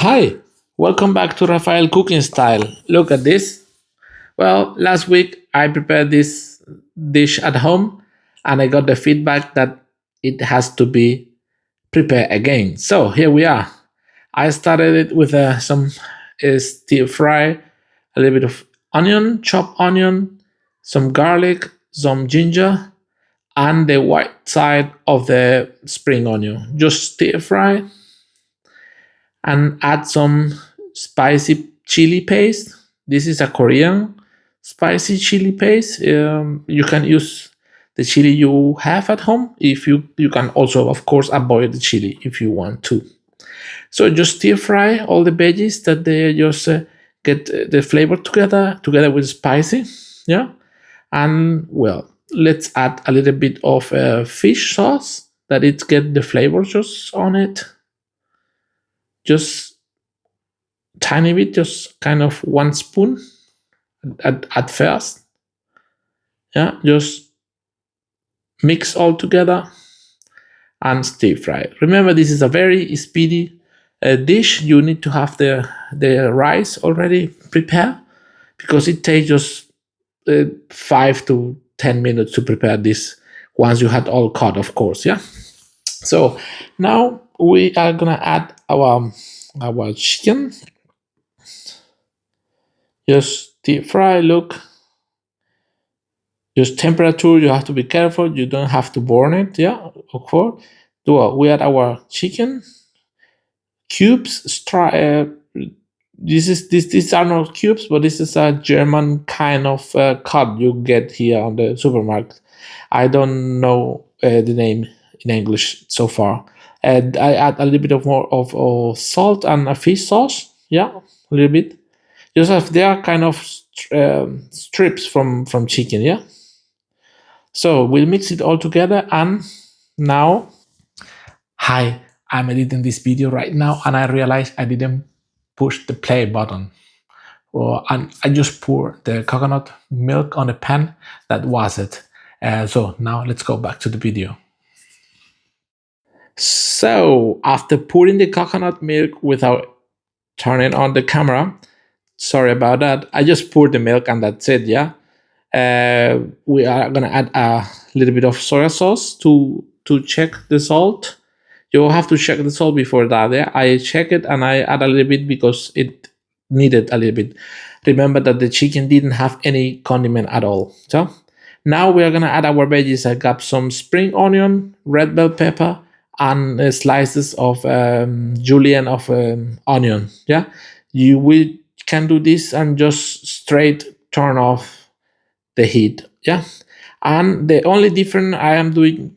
Hi, welcome back to Rafael Cooking Style. Look at this. Well, last week I prepared this dish at home and I got the feedback that it has to be prepared again. So here we are. I started it with some stir fry, a little bit of onion, chopped onion, some garlic, some ginger, and the white side of the spring onion. Just stir fry and add some spicy chili paste. This is a Korean spicy chili paste. You can use the chili you have at home. If you can also, of course, avoid the chili if you want to. So just stir fry all the veggies that they just get the flavor together with spicy. Yeah, and well, let's add a little bit of fish sauce that it get the flavor just on it. Just tiny bit, just kind of 1 spoon at first. Yeah, just mix all together and stir fry. Remember, this is a very speedy dish. You need to have the rice already prepared because it takes just 5 to 10 minutes to prepare this once you had all cut, of course. Yeah. So now we are gonna add our chicken. Just stir fry. Look, just temperature. You have to be careful. You don't have to burn it. Yeah, of course. So we add our chicken cubes. These are not cubes, but this is a German kind of cut you get here on the supermarket. I don't know the name in English so far. And I add a little bit of more of salt and a fish sauce. Yeah, a little bit. Just have they are kind of strips from chicken. Yeah. So we'll mix it all together, and now, hi, I'm editing this video right now, and I realized I didn't push the play button. And I just poured the coconut milk on the pan. That was it. So now let's go back to the video. So after pouring the coconut milk without turning on the camera, sorry about that. I just poured the milk and that's it. Yeah. We are gonna add a little bit of soy sauce to check the salt. You have to check the salt before that. Yeah, I check it and I add a little bit because it needed a little bit. Remember that the chicken didn't have any condiment at all. So now we are gonna add our veggies. I got some spring onion, red bell pepper, and slices of julienne of onion. Yeah, we can do this and just straight turn off the heat. Yeah, and the only difference I am doing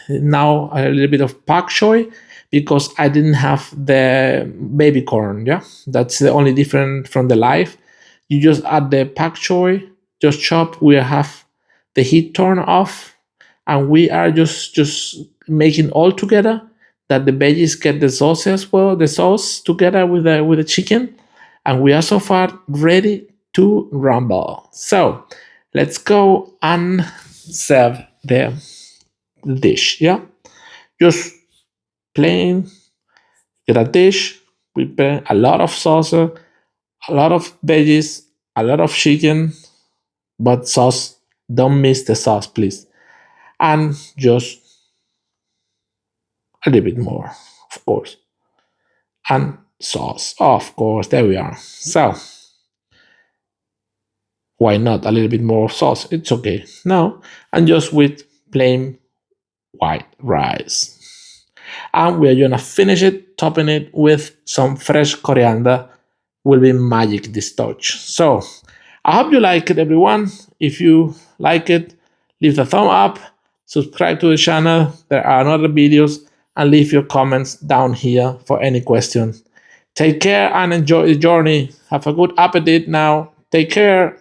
now a little bit of pak choi because I didn't have the baby corn. Yeah, that's the only difference from the live. You just add the pak choi, just chop. We have the heat turned off, and we are just making all together that the veggies get the sauce as well, the sauce together with the chicken, and we are so far ready to rumble. So let's go and serve the dish. Yeah, just plain get a dish with a lot of sauce, a lot of veggies, a lot of chicken, but sauce. Don't miss the sauce, please, and just a little bit more, of course, and sauce, of course. There we are. So why not a little bit more sauce? It's okay. Now, and just with plain white rice. And we're gonna finish it, topping it with some fresh coriander. Will be magic this touch. So I hope you like it, everyone. If you like it, leave a thumb up, subscribe to the channel. There are other videos, and leave your comments down here for any question. Take care and enjoy the journey. Have a good appetite now. Take care.